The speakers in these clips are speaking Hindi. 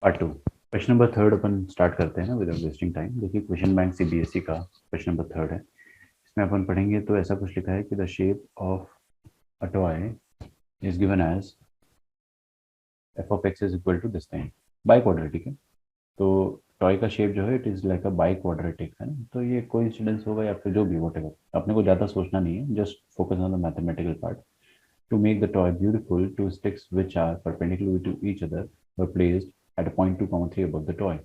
पार्ट 2 क्वेश्चन नंबर थर्ड अपन स्टार्ट करते हैं ना विदाउट वेस्टिंग टाइम। देखिए क्वेश्चन बैंक सीबीएसई का क्वेश्चन नंबर थर्ड है। इसमें अपन पढ़ेंगे तो ऐसा कुछ लिखा है कि the shape of a toy is given as f of x is equal to this thing biquadratic है। तो टॉय का शेप जो है it is like a biquadratic है ना। तो ये कोइंसिडेंस होगा या फिर जो भी वॉट एवर, अपने को ज़्यादा सोचना नहीं है, just focus on the mathematical part. To make the toy beautiful, two sticks which are perpendicular to each other were placed at a point 2, 3 above the toy.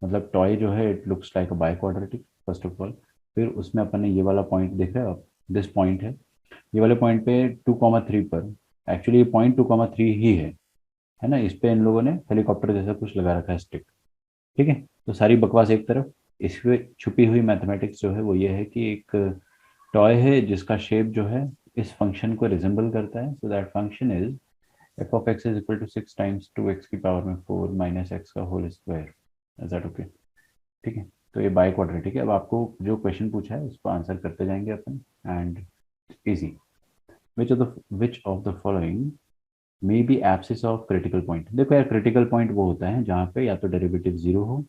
मतलब टॉय जो है it looks like a by quadratic first of all. फिर उसमें अपन ने ये वाला पॉइंट देख रहे हो आप, दिस पॉइंट है, ये वाले पॉइंट पे 2, 3 पर, एक्चुअली ये पॉइंट 2, 3 ही है ना। इस पे इन लोगों ने हेलीकॉप्टर जैसा कुछ लगा रखा है स्टिक। ठीक है, तो सारी बकवास एक तरफ, इसमें छुपी हुई मैथमेटिक्स जो है वो ये है कि एक टॉय है जिसका शेप जो है इस फंक्शन को रिजेंबल करता है। So that function is f of x is equal to 6 times 2x की पावर में 4 माइनस एक्स का whole square. Is that okay? ठीक है, तो ये बाई क्वाड्रेटिक है। अब आपको जो क्वेश्चन पूछा है उसको आंसर करते जाएंगे अपन। And easy, which of the following may be abscissa of critical point. देखो यार, क्रिटिकल पॉइंट वो होता है जहाँ पे या तो डेरिवेटिव जीरो हो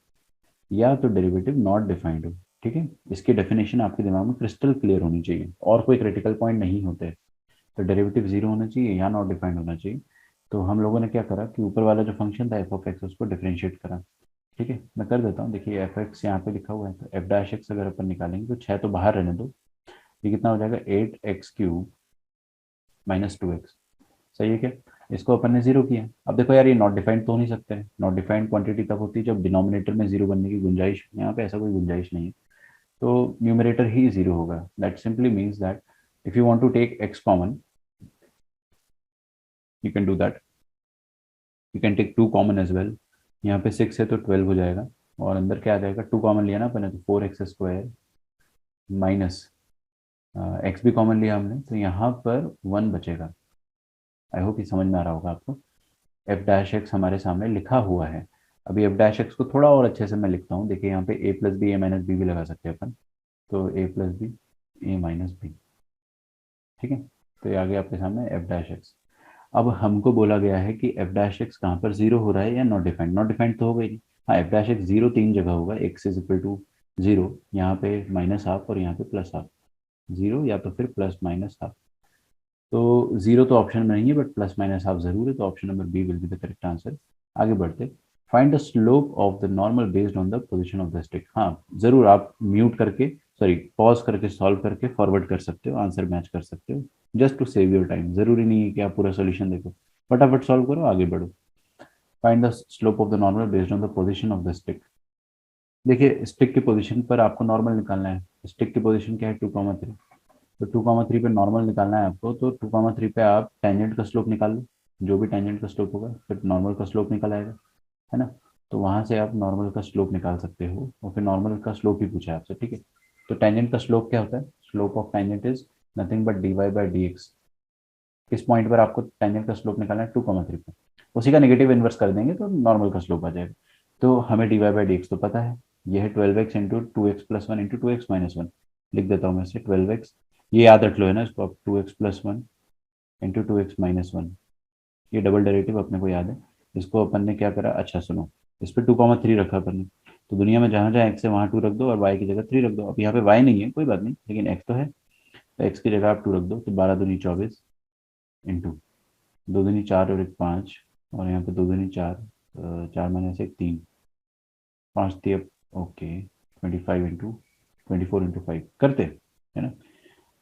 या तो डेरिवेटिव नॉट डिफाइंड हो। ठीक है, इसकी डेफिनेशन आपके दिमाग में क्रिस्टल क्लियर होनी चाहिए, और कोई क्रिटिकल पॉइंट नहीं होते। तो डेरिवेटिव जीरो होना चाहिए या नॉट डिफाइंड होना चाहिए। तो हम लोगों ने क्या करा कि ऊपर वाला जो फंक्शन था एफ ऑफ एक्स उसको डिफरेंशिएट करा। ठीक है, मैं कर देता हूँ। देखिए एफ एक्स यहाँ पे लिखा हुआ है, तो एफ डैश एक्स अगर अपन निकालेंगे तो 6 तो बाहर रहने दो, ये कितना हो जाएगा 8x³ माइनस 2x। सही है क्या? इसको अपन ने जीरो किया। अब देखो यार, ये नॉट डिफाइंड तो हो नहीं सकते हैं। नॉट डिफाइंड क्वांटिटी तब होती है जब डिनोमिनेटर में जीरो बनने की गुंजाइश, यहाँ पे ऐसा कोई गुंजाइश नहीं है। तो न्यूमरेटर ही जीरो होगा। That simply means that if you want to take x common, you can do that. You can take 2 common as well. यहाँ पे 6 है तो 12 हो जाएगा, और अंदर क्या आ जाएगा, 2 कॉमन लिया ना अपने, तो 4x² माइनस एक्स भी कॉमन लिया हमने, तो यहाँ पर 1 बचेगा। आई होप ये समझ में आ रहा होगा आपको। एफ डैश एक्स हमारे सामने लिखा हुआ है। अभी एफ डैश एक्स को थोड़ा और अच्छे से मैं लिखता हूँ। देखिए यहाँ पे ए प्लस बी ए माइनस बी भी लगा सकते हैं अपन। तो ए प्लस बी ए माइनस बी। ठीक है, तो ये आ गया आपके सामने एफ डैश एक्स। अब हमको बोला गया है कि एफ डैश एक्स कहाँ पर जीरो हो रहा है या नॉट डिफाइंड। नॉट डिफाइंड तो हो गई नहीं। हाँ, एफ डैश एक्स जीरो 3 जगह होगा, x is equal to zero, यहाँ पे माइनस हाफ और यहाँ पे प्लस हाफ। जीरो या तो फिर प्लस माइनस हाफ। तो जीरो तो ऑप्शन में नहीं है, बट प्लस माइनस हाफ जरूर है, तो option number B will be the correct answer. आगे बढ़ते, find the slope of the normal based on the position of the stick. हाँ जरूर, आप म्यूट करके, सॉरी पॉज करके सॉल्व करके फॉरवर्ड कर सकते हो, आंसर मैच कर सकते हो, just to save your time. जरूरी नहीं है कि आप पूरा सोल्यूशन देखो, फटाफट सॉल्व करो, आगे बढ़ो। Find the slope of the normal based on the position of the stick. देखिए स्टिक की पोजीशन पर आपको नॉर्मल निकालना है। स्टिक की पोजीशन क्या है, 2, 3। तो 2, 3 पे नॉर्मल निकालना है आपको, तो 2, 3 पे आप टेंजेंट का स्लोप निकाल लो। जो भी टेंजेंट का स्लोप होगा फिर नॉर्मल का स्लोप निकल आएगा, है ना। तो वहां से आप नॉर्मल का स्लोप निकाल सकते हो, और फिर नॉर्मल का स्लोप ही पूछा है आपसे। ठीक है, तो टेंजेंट का स्लोप क्या होता है, slope of tangent is nothing but dy/dx। किस पॉइंट पर आपको टेंजेंट का स्लोप निकालना है, 2, 3 पे। उसी का नेगेटिव इन्वर्स कर देंगे तो नॉर्मल का स्लोप आ जाएगा। तो हमें dy/dx तो पता है, ये है 12x into 2x+1 into 2x-1। लिख देता हूँ मैं इसे 12x, ये याद रख लो है ना इसको आप, 2x+1 इंटू 2x-1। ये डबल डेरिवेटिव अपने को याद है। इसको अपन ने क्या करा, अच्छा सुनो, इस पर 2, 3 रखा अपन ने। तो दुनिया में जहाँ जहाँ एक्स है वहाँ 2 रख दो, और वाई की जगह 3 रख दो। अब यहाँ पे वाई नहीं है कोई बात नहीं, लेकिन एक्स तो है, तो एक्स की जगह आप 2 रख दो। तो 12×2 = 24 इंटू 2×4 और 1 5, और यहाँ पे 2×4, 4 - 1 3, 5 ओके, 24 इंटू 5 करते है ना।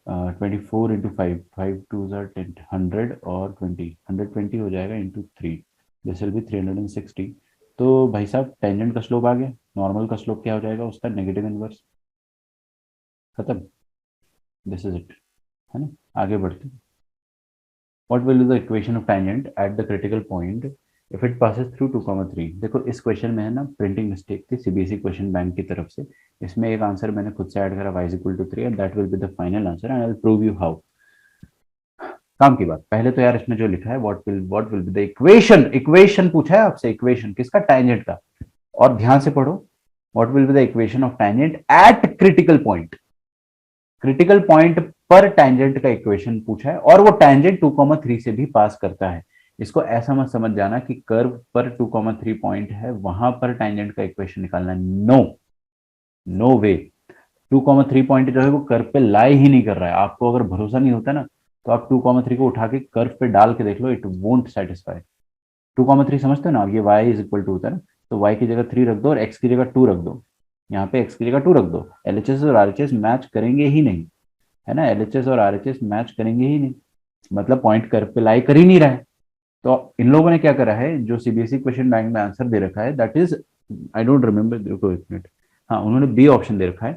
24 इंटू 5, 5×2 = 10, 100 और 120 हो जाएगा इंटू 3, दिस विल बी 360। तो भाई साहब टेंजेंट का स्लोप आ गया, नॉर्मल का स्लोप क्या हो जाएगा उसका, नेगेटिव इनवर्स। खत्म, दिस इज इट, है ना। आगे बढ़ते, what will be the equation of tangent at the critical point if it passes through 2, 3। देखो इस क्वेश्चन में है ना प्रिंटिंग मिस्टेक थी सीबीएसई क्वेश्चन बैंक की तरफ से। इसमें एक आंसर मैंने खुद से ऐड करा, y = 3, and that will be the final answer, and I will prove you how. काम की बात, पहले तो यार इसमें जो लिखा है what will be the equation, equation पूछा है आपसे, इक्वेशन किसका, टेंजेंट का। और ध्यान से पढ़ो, what will be the equation of tangent at critical point. Critical point पर टेंजेंट का इक्वेशन पूछा है, और वो टेंजेंट 2, 3 से भी पास करता है। इसको ऐसा मत समझ जाना कि कर्व पर 2,3 पॉइंट है वहां पर टेंजेंट का इक्वेशन निकालना है। नो, नो वे। 2,3 पॉइंट जो है वो कर्व पे लाई ही नहीं कर रहा है। आपको अगर भरोसा नहीं होता ना, तो आप 2,3 को उठा के कर्व पे डाल के देख लो, इट वोंट सेटिस्फाई। 2,3 समझते हो ना, ये y इज इक्वल टू होता है ना, तो y की जगह 3 रख दो और x की जगह 2 रख दो। यहाँ पे x की जगह 2 रख दो। एलएचएस और आरएचएस मैच करेंगे ही नहीं, है ना, एलएचएस और आरएचएस मैच करेंगे ही नहीं, मतलब पॉइंट कर्व पे लाई कर ही नहीं रहा है। तो इन लोगों ने क्या करा है, जो सीबीएसई क्वेश्चन बैंक में आंसर दे रखा है, that is, I don't remember, देखो एक मिनट, हाँ उन्होंने बी ऑप्शन दे रखा है,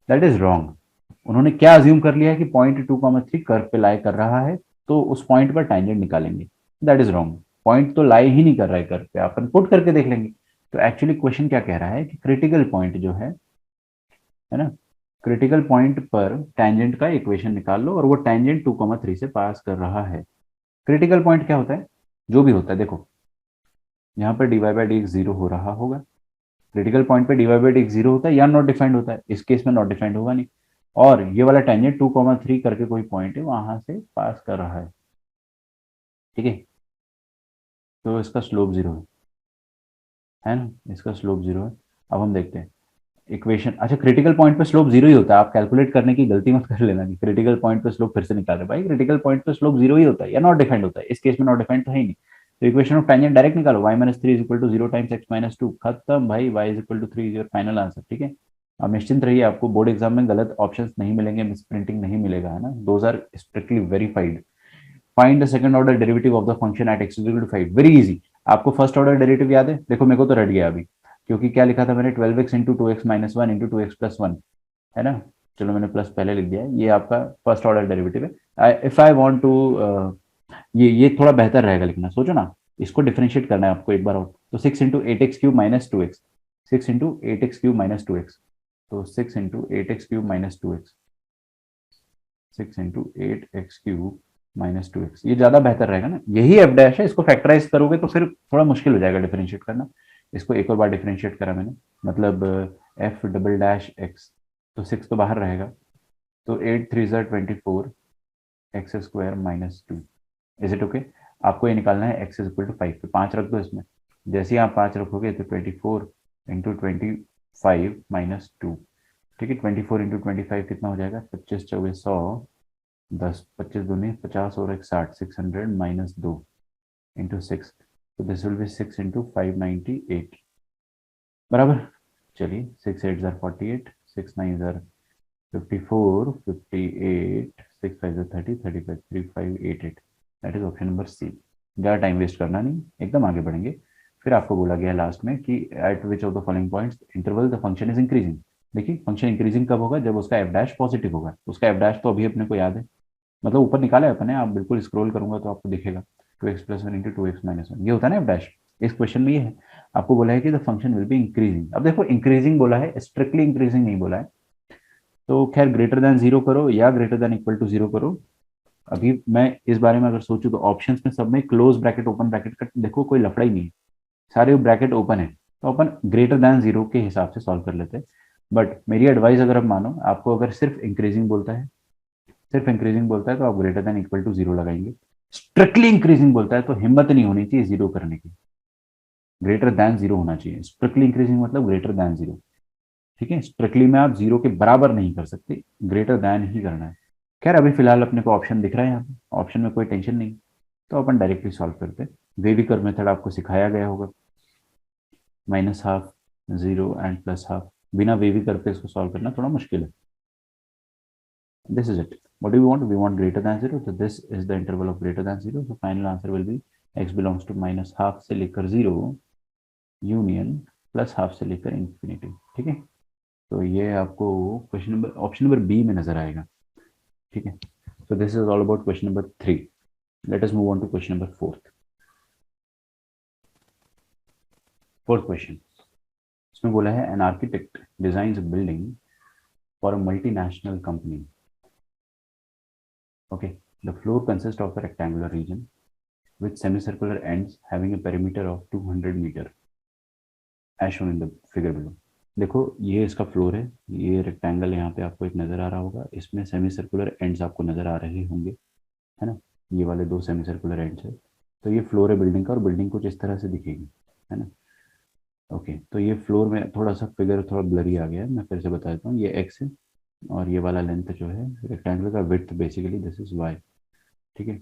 दैट इज रॉन्ग। उन्होंने क्या अज्यूम कर लिया है कि पॉइंट 2,3 कर्व पे लाई कर रहा है, तो उस पॉइंट पर टेंजेंट निकालेंगे। That is wrong. पॉइंट तो लाई ही नहीं कर रहा है कर्व पे, अपन पुट करके देख लेंगे। तो एक्चुअली क्वेश्चन क्या कह रहा है कि क्रिटिकल पॉइंट जो है ना, क्रिटिकल पॉइंट पर टेंजेंट का इक्वेशन निकाल लो, और वो टेंजेंट 2,3 से पास कर रहा है। क्रिटिकल पॉइंट क्या होता है, जो भी होता है, देखो यहाँ पर d y by d x zero हो रहा होगा, क्रिटिकल पॉइंट पे d y by d x zero होता है या नॉट डिफाइंड होता है, इस केस में नॉट डिफाइंड होगा नहीं, और ये वाला टेंजेंट 2,3 करके कोई पॉइंट है वहां से पास कर रहा है, ठीक है। तो इसका स्लोप जीरो है ना, इसका स्लोप जीरो है। अब हम देखते हैं इक्वेशन। अच्छा, क्रिटिकल पॉइंट पे स्लोप जीरो ही होता है, आप कैलकुलेट करने की गलती मत कर लेना कि क्रिटिकल पॉइंट पे स्लोप फिर से निकाल रहे, भाई क्रिटिकल पॉइंट पे स्लोप जीरो ही होता है या नॉट डिफाइंड होता है, इस केस में नॉट डिफाइंड तो है ही नहीं। तो इक्वेशन ऑफ टेंजेंट डायरेक्ट निकालो, y minus three is equal to zero times x minus two, खत्म भाई, y is equal to three is your final answer, ठीक है। अब निश्चिंत रहिए, आपको बोर्ड एग्जाम में गलत ऑप्शंस नहीं मिलेंगे, मिस प्रिंटिंग नहीं मिलेगा, है ना, those are strictly verified. Find the second order derivative of the function at x is equal to 5, very easy. आपको फर्स्ट ऑर्डर डेरिवेटिव याद है, देखो मेरे को तो रट गया अभी, क्योंकि क्या लिखा था मैंने, 12x x into two x minus one into two x plus one, है ना। चलो मैंने प्लस पहले लिख दिया है, ये आपका फर्स्ट ऑर्डर डेरिवेटिव है। इफ आई वांट टू, ये थोड़ा बेहतर रहेगा लिखना, सोचो ना, इसको डिफरेंशिएट करना है आपको एक बार और। तो 6 into 8x cube minus two x, 6 into 8x cube minus two x, तो 6 into 8x cube minus two x, 6 into 8x cube minus two x, ये ज्यादा बेहतर रहेगा ना, यही एफ डैश है, इसको फैक्टराइज करोगे तो फिर थोड़ा मुश्किल हो जाएगा डिफरेंशिएट करना। इसको एक और बार डिफरेंशिएट करा मैंने, मतलब एफ डबल डैश एक्स, तो 6 तो बाहर रहेगा, तो 8 3 ज़ा 24 x square minus two, is it okay. आपको ये निकालना है एक्स इज इक्वल टू 5, तो 5 रख दो इसमें। जैसे ही आप 5 रखोगे तो 24 इंटू 25 माइनस टू, ठीक है। 24 इंटू 25 कितना हो जाएगा, 25 × 4 = 100, 10 25 दूनी 50 और एक 60, 600 माइनस दो इंटू सिक्स, तो दिस विल बी 6 इंटू 598, बराबर। चलिए 6 8 ज़ा 48, 6 9 ज़ा 54, 58, 6 5 ज़ा 30, 35 3588, that is option number C. ज़्यादा टाइम वेस्ट करना नहीं, एकदम आगे बढ़ेंगे। फिर आपको बोला गया लास्ट में कि eight which of the following points interval the function is increasing. देखिए फंक्शन इंक्रीजिंग कब होगा, जब उसका एफ डैश पॉजिटिव होगा। उसका एफ डैश तो अभी अपने को याद है, मतलब ऊपर निकाला है अपने, आप बिल्कुल स्क्रॉल करूंगा तो आपको दिखेगा, 2x+1 इंटू 2x-1, ये होता है ना एफ डैश। इस क्वेश्चन में ये है, आपको बोला है कि the function will be increasing. अब देखो इंक्रीजिंग बोला है, स्ट्रिक्टली इंक्रीजिंग नहीं बोला है, तो खैर ग्रेटर देन जीरो करो या greater than equal to zero करो। अभी मैं इस बारे में अगर सोचूं तो ऑप्शंस में सब में क्लोज ब्रैकेट ओपन ब्रैकेट का देखो कोई लफड़ा ही नहीं है, सारे ब्रैकेट ओपन है, तो अपन ग्रेटर देन जीरो के हिसाब से सॉल्व कर लेते हैं। बट मेरी एडवाइस अगर आप मानो, आपको अगर सिर्फ इंक्रीजिंग बोलता है, सिर्फ इंक्रीजिंग बोलता है तो आप greater than equal to zero लगाएंगे। स्ट्रिक्टली इंक्रीजिंग बोलता है तो हिम्मत नहीं होनी चाहिए जीरो करने की, ग्रेटर देन जीरो होना चाहिए। स्ट्रिक्टली इंक्रीजिंग मतलब ग्रेटर देन जीरो, ठीक है। स्ट्रिक्टली में आप जीरो के बराबर नहीं कर सकते, ग्रेटर देन ही करना है। खैर अभी फिलहाल अपने को ऑप्शन दिख रहा है यहाँ पे, ऑप्शन में कोई टेंशन नहीं, तो अपन डायरेक्टली सॉल्व करते हैं। वेविकर मेथड आपको सिखाया गया होगा, minus half, zero and plus half, बिना वेविकर पे इसको सॉल्व करना थोड़ा मुश्किल है। This is it. What do we want? We want greater than zero. So this is the interval of greater than zero. So final answer will be x belongs to minus half से लेकर जीरो यूनियन प्लस हाफ से लेकर इंफिनिटी, ठीक है। तो ये आपको question number, option number B में नजर आएगा, ठीक है। So this is all about question number 3. Let us move on to question number 4. Fourth question. इसमें बोला है an architect designs a building for a multinational company. Okay, the floor consists of a rectangular region with semicircular ends having a perimeter of 200 meter as shown in the figure below. देखो ये इसका फ्लोर है, ये रेक्टेंगल यहाँ पे आपको एक नज़र आ रहा होगा, इसमें सेमी सर्कुलर एंड्स आपको नज़र आ रहे होंगे, है ना, ये वाले दो सेमी सर्कुलर एंड्स है। तो ये फ्लोर है बिल्डिंग का, और बिल्डिंग कुछ इस तरह से दिखेगी, है ना। ओके, तो ये फ्लोर में थोड़ा सा फिगर थोड़ा ब्लरी आ गया है, मैं फिर से बता देता हूँ, ये एक्स है और ये वाला लेंथ जो है रेक्टेंगल का width basically this is y. ठीक है,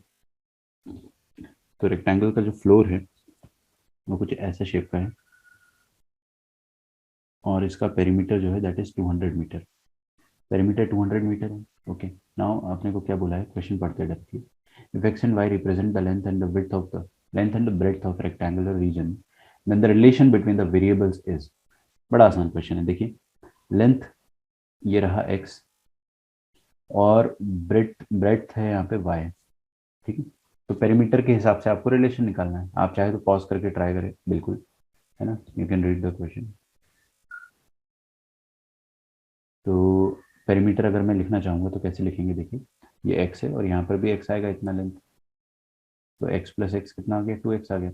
तो रेक्टेंगल का जो फ्लोर है वो कुछ ऐसे शेप का है, और इसका पेरीमीटर जो है that is 200 metre. Perimeter 200 metre है। ओके, नाउ आपने को क्या बोला है, क्वेश्चन पढ़ते directly. If x and y represent the length and the width of the length and the breadth of rectangular region, then the relation between the variables is. बड़ा आसान क्वेश्चन है, देखिए। लेंथ ये रहा एक्स, और ब्रेड्थ ब्रेड्थ है यहाँ पे वाई। ठीक है, तो पेरीमीटर के हिसाब से आपको रिलेशन निकालना है। आप चाहे तो पॉज करके ट्राई करें, बिल्कुल, है ना। You can read the question. तो पेरीमीटर अगर मैं लिखना चाहूँगा तो कैसे लिखेंगे, देखिए, ये एक्स है और यहाँ पर भी एक्स आएगा इतना लेंथ, तो एक्स प्लस एक्स कितना आ गया, 2x आ गया।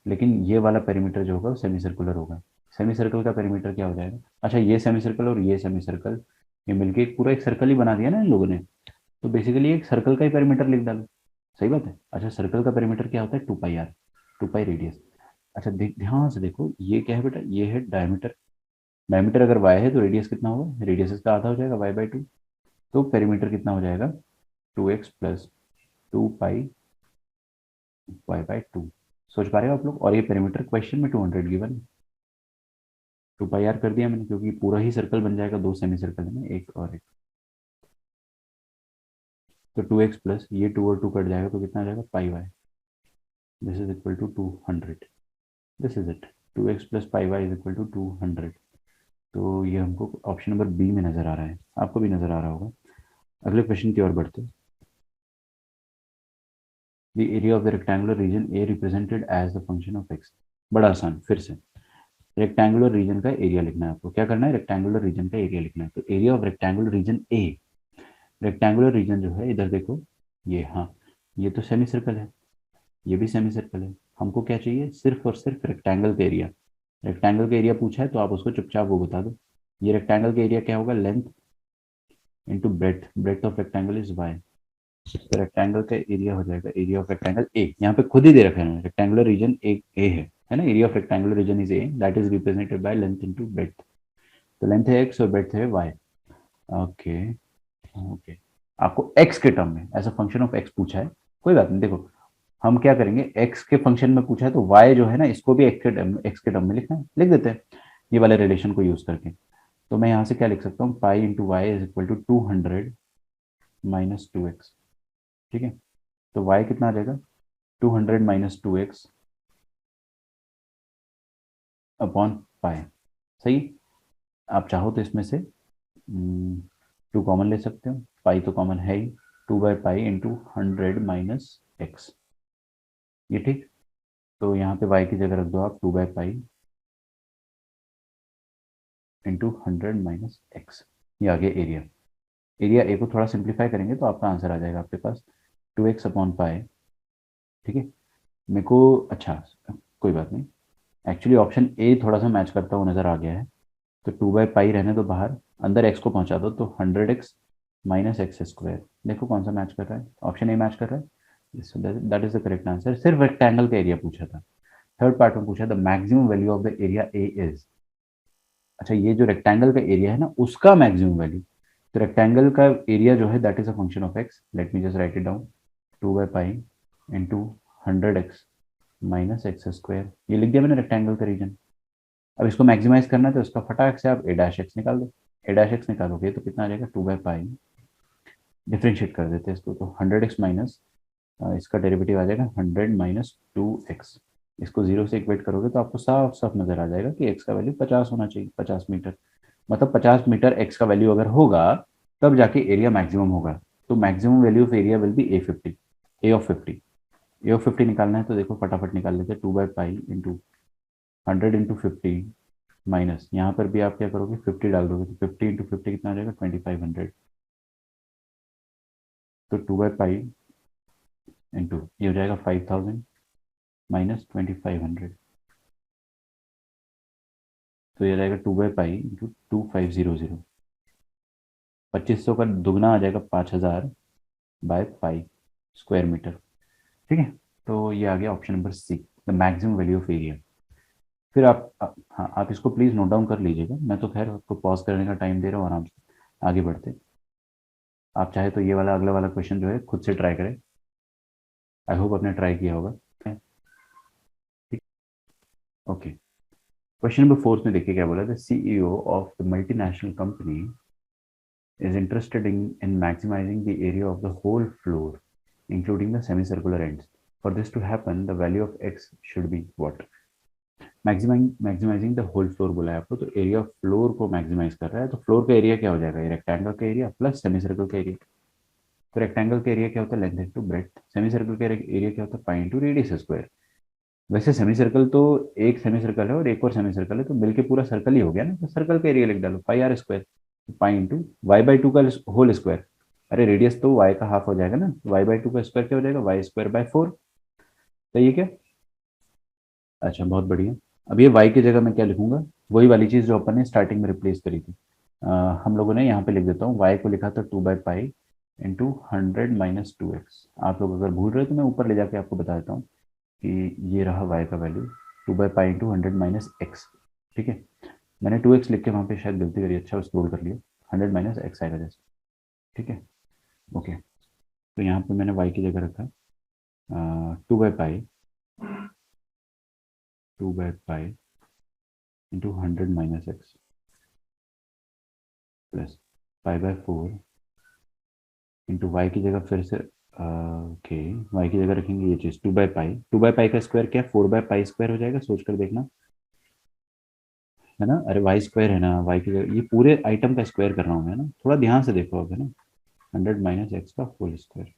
लेकिन ये वाला पेरीमीटर जो होगा वो सेमी सर्कुलर होगा। सेमी सर्कल का पेरीमीटर क्या हो जाएगा, अच्छा ये सेमी सर्कल और ये सेमी सर्कल, ये मिलके एक पूरा एक सर्कल ही बना दिया ना इन लोगों ने। तो बेसिकली एक सर्कल का ही पेरीमीटर लिख डालो, सही बात है। अच्छा, सर्कल का पेरीमीटर क्या होता है, 2 पाई आर, 2 पाई रेडियस। अच्छा ध्यान से देखो, ये क्या है बेटा, ये है डायमीटर। डायमीटर अगर वाई है तो रेडियस कितना होगा, रेडियस इसका आधा हो जाएगा, y/2। तो पेरीमीटर कितना हो जाएगा, 2x प्लस 2 पाई y/2। सोच पा रहे हो आप लोग, और ये पेरीमीटर क्वेश्चन में 200 गिवन है। 2 पाई आर कर दिया मैंने, क्योंकि पूरा ही सर्कल बन जाएगा, दो सेमी सर्कल है ना, एक और एक। तो 2x प्लस ये 2 और 2 कट जाएगा तो कितना आ जाएगा, pi y। This is equal to 200। This is it, 2x plus pi y is equal to 200। तो ये हमको ऑप्शन नंबर बी में नजर आ रहा है, आपको भी नजर आ रहा होगा। अगले क्वेश्चन की ओर बढ़ते हैं। The area of the rectangular region A represented as the function of x. बड़ा आसान, फिर से रेक्टेंगुलर रीजन का एरिया लिखना है आपको। क्या करना है, रेक्टेंगुलर रीजन का एरिया लिखना है। तो area of rectangular region A, rectangular reason जो है इधर देखो, ये, हाँ, ये तो सेमी सर्कल है, ये भी सेमी सर्कल है। हमको क्या चाहिए, सिर्फ और सिर्फ रेक्टेंगल का एरिया। रेक्टेंगल का एरिया पूछा है तो आप उसको चुपचाप वो बता दो। ये रेक्टेंगल का एरिया क्या होगा, length into breadth, breadth of rectangle is y. तो रेक्टेंगल का एरिया हो जाएगा, एरिया ऑफ रेक्टेंगल ए, यहाँ पे खुद ही दे रखा है रेक्टेंगुलर रीजन ए है ना। Area of rectangular region is A, that is represented by length into breadth. तो लेंथ है एक्स और ब्रेथ है वाई। ओके, ओके, आपको एक्स के टर्म में as a function of x पूछा है, कोई बात नहीं। देखो हम क्या करेंगे, एक्स के फंक्शन में पूछा है तो वाई जो है ना, इसको भी एक्स के टर्म में लिखना है, लिख देते हैं ये वाले रिलेशन को यूज करके। तो मैं यहाँ से क्या लिख सकता हूँ, pi into y is equal to 200 - 2x। ठीक है, तो y कितना आ जाएगा, 200 - 2x अपॉन पाई। सही। आप चाहो तो इसमें से 2 कॉमन ले सकते हो, पाई तो कॉमन है ही। 2/पाई इंटू 100 - x, ये ठीक। तो यहाँ पे y की जगह रख दो आप 2/पाई इंटू 100 - x। ये आ गया एरिया। एरिया ए को थोड़ा सिंप्लीफाई करेंगे तो आपका आंसर आ जाएगा आपके पास 2x अपॉन पाई। ठीक है, मेरे को, अच्छा, कोई बात नहीं, एक्चुअली ऑप्शन ए थोड़ा सा मैच करता हुआ नजर आ गया है। तो 2/पाई रहने दो बाहर, अंदर x को पहुंचा दो, तो 100x - x²। देखो कौन सा मैच कर रहा है, ऑप्शन ए मैच कर रहा है, that is the correct answer. सिर्फ रेक्टेंगल का एरिया पूछा था। थर्ड पार्ट में पूछा the maximum value of the area A is. अच्छा, ये जो रेक्टेंगल का एरिया है ना, उसका मैक्सिमम वैल्यू। तो रेक्टेंगल का एरिया जो है that is a function of x, let me just write it down. 2/पाई इंटू 100x - x², ये लिख दिया मैंने रेक्टेंगल का रीजन। अब इसको मैक्सिमाइज करना है तो इसका फटाक से आप a-x निकाल दो। a-x निकालोगे तो कितना आ जाएगा, 2/पाई, डिफ्रेंशिएट कर देते हैं इसको, तो 100x माइनस, इसका डेरिवेटिव आ जाएगा 100 - 2x। इसको जीरो से इक्वेट करोगे तो आपको साफ साफ नजर आ जाएगा कि x का वैल्यू 50 होना चाहिए, 50 मीटर। मतलब 50 मीटर x का वैल्यू अगर होगा तब जाके एरिया मैक्सिमम होगा। तो maximum value of area will B A50, A of 50 निकालना है तो देखो फटाफट निकाल लेते हैं। 2/पाई इंटू 100 × 50 माइनस, यहाँ पर भी आप क्या करोगे, 50 डाल दोगे, तो 50 × 50 कितना आ जाएगा, 2500। तो 2/पाई इंटू ये हो जाएगा 5000 माइनस 2500। तो ये रहेगा 2/पाई इंटू 2500। 2500 का दुगना आ जाएगा 5000 बाय पाई स्क्वायर मीटर। ठीक है, तो ये आ गया option number C, the maximum value of area. फिर आप हाँ, आप इसको प्लीज़ नोट डाउन कर लीजिएगा। मैं तो खैर आपको पॉज करने का टाइम दे रहा हूँ, आराम से आगे बढ़ते। आप चाहे तो ये वाला अगला वाला क्वेश्चन जो है खुद से ट्राई करें। आई होप आपने ट्राई किया होगा। ठीक, ओके। क्वेश्चन नंबर 4 में देखिए क्या बोला, the CEO of the multinational company is interested in maximizing the area of the whole floor, including the semicircular ends. For this to happen, the value of x should be what? Maximising the whole floor बोला है आपको, तो एरिया ऑफ फ्लोर को मैक्सिमाइज कर रहा है। तो फ्लोर का एरिया क्या हो जाएगा, रेक्टेंगल का एरिया प्लस सेमी सर्कल का एरिया। तो रेक्टेंगल का एरिया क्या होता है, length into breadth. Semi circle का एरिया क्या होता है, पाई इंटू रेडियस स्क्वायर। वैसे सेमी सर्कल तो एक सेमी सर्कल है और एक और सेमी सर्कल है, तो मिलके पूरा सर्कल ही हो गया ना। तो सर्कल का एरिया लिख डालो, pi r square, pi into y by two का होल स्क्वायर। अरे रेडियस तो वाई का हाफ हो जाएगा ना, वाई बाई टू का स्क्वायर क्या हो जाएगा, वाई स्क्वायर बाय 4। तो ये क्या, अच्छा बहुत बढ़िया। अब ये वाई की जगह मैं क्या लिखूंगा, वही वाली चीज जो अपन ने स्टार्टिंग में रिप्लेस करी थी। हम लोगों ने यहाँ पे लिख देता हूँ, वाई को लिखा था 2/पाई इंटू 100 - 2x। आप लोग अगर भूल रहे हो तो मैं ऊपर ले जाके आपको बता देता हूँ कि ये रहा वाई का वैल्यू, 2/पाई इंटू 100 - x। ठीक है, मैंने 2x लिख के वहाँ पे शायद गलती करी, अच्छा स्क्रॉल कर लिया, 100 - x आएगा जैसे। ठीक है, ओके। तो यहाँ पे मैंने y की जगह रखा 2/पाई, 2/पाई इंटू 100 - x प्लस पाई/4 इंटू वाई की जगह फिर से ओके, वाई की जगह रखेंगे ये चीज़ 2/पाई। 2/पाई का स्क्वायर क्या है, 4/पाई स्क्वायर हो जाएगा, सोच कर देखना, है ना। अरे वाई स्क्वायर है ना, वाई की जगह ये पूरे आइटम का स्क्वायर कर रहा हूँ मैं ना, थोड़ा ध्यान से देखो अब, है ना। 100 - x का होल स्क्वायर।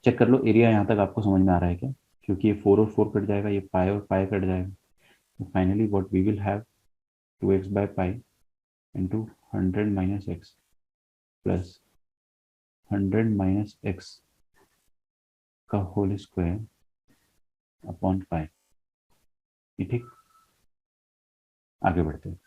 चेक कर लो एरिया यहाँ तक आपको समझ में आ रहा है क्या, क्योंकि ये 4 और 4 कट जाएगा, ये पाई और पाई कट जाएगा। तो finally what we will have, 2x/पाई इंटू 100 - x प्लस 100 - x का होल स्क्वायर अपॉन पाई। ये ठीक, आगे बढ़ते हैं।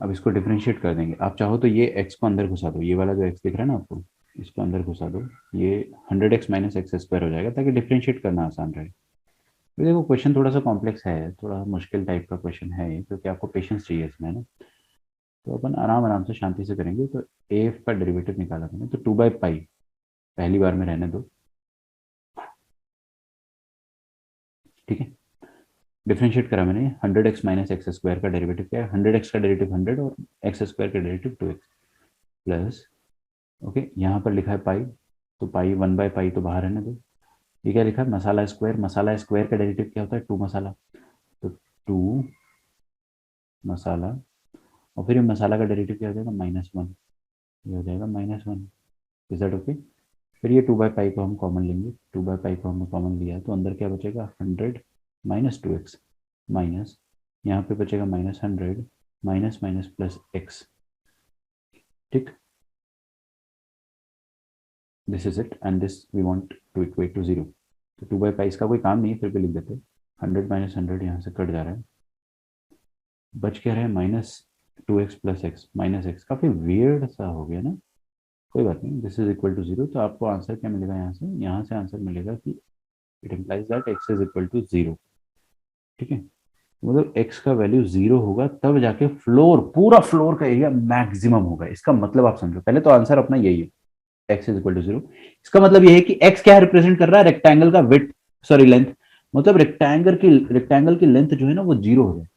अब इसको डिफरेंशिएट कर देंगे। आप चाहो तो ये x को अंदर घुसा दो, ये वाला जो x दिख रहा है ना आपको, इसको अंदर घुसा दो। ये 100x - x स्क्वायर हो जाएगा, ताकि डिफरेंशिएट करना आसान रहे। तो देखो क्वेश्चन थोड़ा सा कॉम्प्लेक्स है, थोड़ा मुश्किल टाइप का क्वेश्चन है ये, क्योंकि आपको पेशेंस चाहिए इसमें ना। तो अपन आराम आराम से शांति से करेंगे। तो ए का डेरिवेटिव निकाला मैंने, तो 2/पाई पहली बार में रहने दो। ठीक है, डिफरेंशिएट करा मैंने, 100x - x स्क्वायर का डेरिवेटिव क्या है, 100x का डेरिवेटिव 100 और x स्क्वायर का डेरिवेटिव 2x प्लस, ओके यहाँ पर लिखा है पाई, तो पाई 1/पाई तो बाहर रहने दो। ये क्या लिखा है, मसाला स्क्वायर। मसाला स्क्वायर का डेरिवेटिव क्या होता है, 2 मसाला। तो 2 मसाला, और फिर ये मसाला का डेरिवेटिव क्या हो जाएगा, -1। ये हो जाएगा -1। Is that okay. फिर ये 2/पाई को हम कॉमन लेंगे, 2/पाई को हमने कॉमन लिया तो अंदर क्या बचेगा, 100 - 2x माइनस, यहाँ पे बचेगा -100 माइनस माइनस प्लस x। ठीक, this is it and this we want to equate to 0। तो 2/पाई इसका कोई काम नहीं है, फिर भी लिख देते। 100 - 100 यहाँ से कट जा रहा है, बच क्या रहा है, -2x plus x minus x. काफ़ी वियर्ड सा हो गया ना, कोई बात नहीं, दिस इज इक्वल टू 0। तो आपको आंसर क्या मिलेगा यहाँ से आंसर मिलेगा कि it implies that x is equal to 0। ठीक है, मतलब x का वैल्यू 0 होगा तब जाके फ्लोर, पूरा फ्लोर का एरिया मैक्सिमम होगा। इसका मतलब आप समझो, पहले तो आंसर अपना यही है, x इज इक्वल टू 0। इसका मतलब ये है कि x क्या रिप्रेजेंट कर रहा है, रेक्टेंगल का विड्थ, सॉरी लेंथ। मतलब रेक्टेंगल की लेंथ जो है ना वो 0 हो जाए।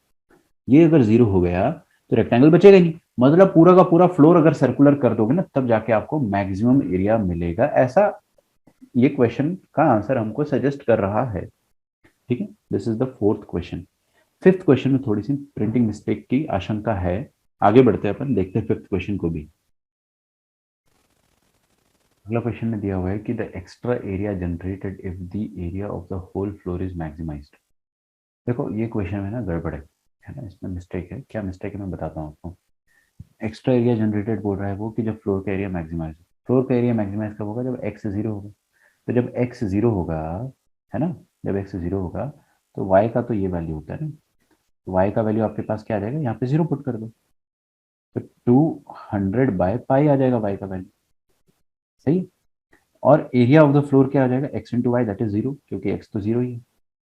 ये अगर 0 हो गया तो रेक्टेंगल बचेगा ही नहीं। मतलब पूरा का पूरा फ्लोर अगर सर्कुलर कर दोगे ना, तब जाके आपको मैक्सिमम एरिया मिलेगा, ऐसा ये क्वेश्चन का आंसर हमको सजेस्ट कर रहा है। ठीक है, this is the fourth question. Fifth question में थोड़ी सी प्रिंटिंग मिस्टेक की आशंका है। आगे बढ़ते हैं अपन, देखते हैं फिफ्थ क्वेश्चन को भी। अगला क्वेश्चन में दिया हुआ है कि the extra area generated if the area of the whole floor is maximised. देखो ये क्वेश्चन में ना गड़बड़ है ना, इसमें मिस्टेक है। क्या मिस्टेक है मैं बताता हूँ आपको। एक्स्ट्रा एरिया जनरेटेड बोल रहा है वो कि जब फ्लोर का एरिया मैक्सिमाइज, फ्लोर का एरिया मैक्सिमाइज कब होगा, जब एक्स 0 होगा। तो जब एक्स 0 होगा, है ना, जब एक्स 0 होगा तो वाई का तो ये वैल्यू होता है ना, वाई का वैल्यू आपके पास क्या आ जाएगा, यहाँ पे 0 पुट कर दो, तो 200/पाई आ जाएगा वाई का वैल्यू। सही, और एरिया ऑफ द फ्लोर क्या आ जाएगा, x into y, that is zero, क्योंकि एक्स तो जीरो ही है।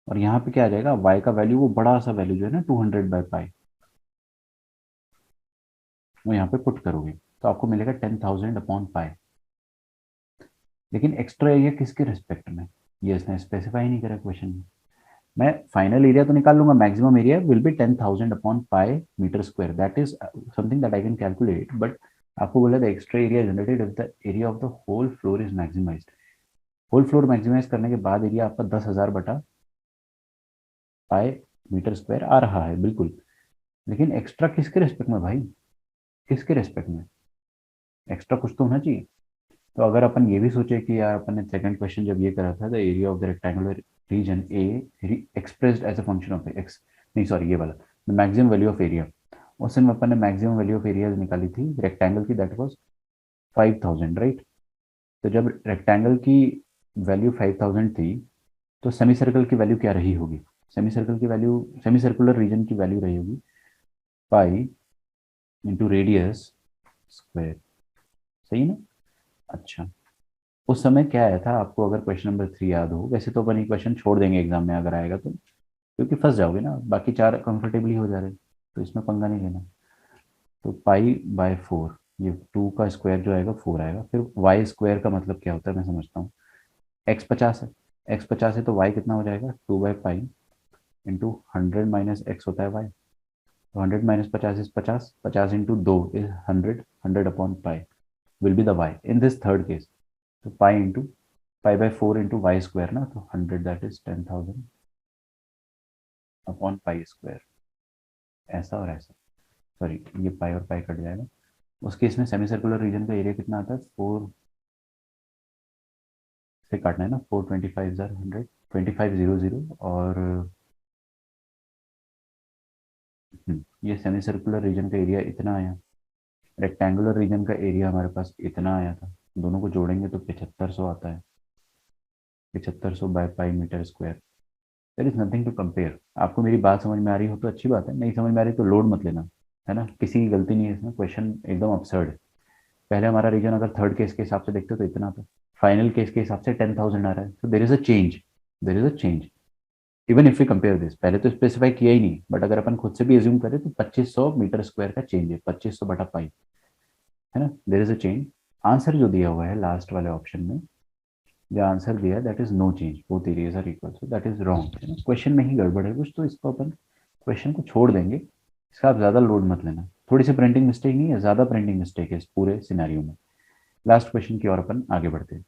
और यहाँ पे क्या आ जाएगा, वाई का वैल्यू, वो बड़ा सा वैल्यू जो है ना 200/पाई, वो यहाँ पे पुट करोगे तो आपको मिलेगा 10,000/पाई। लेकिन एक्स्ट्रा एरिया किसके रिस्पेक्ट में, ये इसने स्पेसिफाई नहीं करा क्वेश्चन में। मैं फाइनल एरिया तो निकाल लूंगा, मैक्सिमम एरिया विल बी 10,000/पाई metre square, that is something that I can calculate, but आपको बोला था extra area generated if the area of the whole floor is maximized. Whole floor maximize करने के बाद एरिया आपका 10,000/पाई मीटर स्क्वायर आ रहा है, बिल्कुल। लेकिन एक्स्ट्रा किसके रेस्पेक्ट में भाई, किसके रेस्पेक्ट में, एक्स्ट्रा कुछ तो होना चाहिए। तो अगर अपन ये भी सोचे कि यार अपन ने सेकंड क्वेश्चन जब ये करा था, the area of the rectangular region A expressed as a function of x, नहीं सॉरी ये वाला, the maximum value of area, उस समय अपन ने मैक्सिमम वैल्यू ऑफ एरिया निकाली थी रेक्टेंगल की, दैट वाज 5,000, राइट। तो जब रेक्टेंगल की वैल्यू 5,000 थी, तो सेमी सर्कल की वैल्यू क्या रही होगी, सेमी सर्कल की वैल्यू, सेमी सर्कुलर रीजन की वैल्यू रही होगी पाई इंटू रेडियस स्क्वायर, सही ना। अच्छा, उस समय क्या आया था आपको, अगर क्वेश्चन नंबर 3 याद हो, वैसे तो अपन ये क्वेश्चन छोड़ देंगे एग्जाम में अगर आएगा तो, क्योंकि फंस जाओगे ना, बाकी चार कंफर्टेबली हो जा रहे, तो इसमें पंगा नहीं लेना। तो पाई/4, ये 2 का स्क्वायर जो आएगा 4 आएगा, फिर वाई स्क्वायर का मतलब क्या होता है मैं समझता हूँ। एक्स 50 है, एक्स 50 है तो वाई कितना हो जाएगा, 2/पाई इंटू 100 - एक्स होता है वाई, तो 100 - 50 इज 50, 50 इंटू 2 इज 100, 100/पाई will be the y in this third case. तो पाई/4 इंटू वाई स्क्वायर ना, तो 100 दैट इज 10,000/पाई स्क्वायर, ऐसा और ऐसा, सॉरी ये पाई और पाई कट जाएगा। उस केस में सेमी सर्कुलर रीजन का एरिया कितना आता है, 4 से काटना है ना, 4 25 2500, और ये सेमी सर्कुलर रीजन का एरिया इतना आया, रेक्टेंगुलर रीजन का एरिया हमारे पास इतना आया था, दोनों को जोड़ेंगे तो 7500 आता है, 7500/पाई metre square. There is nothing to compare. आपको मेरी बात समझ में आ रही हो तो अच्छी बात है, नहीं समझ में आ रही तो लोड मत लेना, है ना, किसी की गलती नहीं है इसमें, क्वेश्चन एकदम अपसर्ड है। पहले हमारा रीजन अगर थर्ड केस के हिसाब से देखते हो तो इतना था, फाइनल केस के हिसाब से 10,000 आ रहा है, तो there is a change, there is a change. Even if you compare this, पहले तो स्पेसिफाई किया ही नहीं, बट अगर अपन खुद से भी एज्यूम करें तो 2500 मीटर स्क्वायर का चेंज है, 2500/पाई, है ना, there is a change. Answer जो दिया हुआ है लास्ट वाले ऑप्शन में, जो आंसर दिया है that is no change, both areas are equal, so that is wrong, है ना, क्वेश्चन में ही गड़बड़ है कुछ, तो इसको अपन क्वेश्चन को छोड़ देंगे, इसका आप ज्यादा लोड मत लेना, थोड़ी सी प्रिंटिंग मिस्टेक नहीं है, ज्यादा प्रिंटिंग मिस्टेक है इस पूरे सिनेरियो में। लास्ट क्वेश्चन की ओर अपन आगे बढ़ते हैं।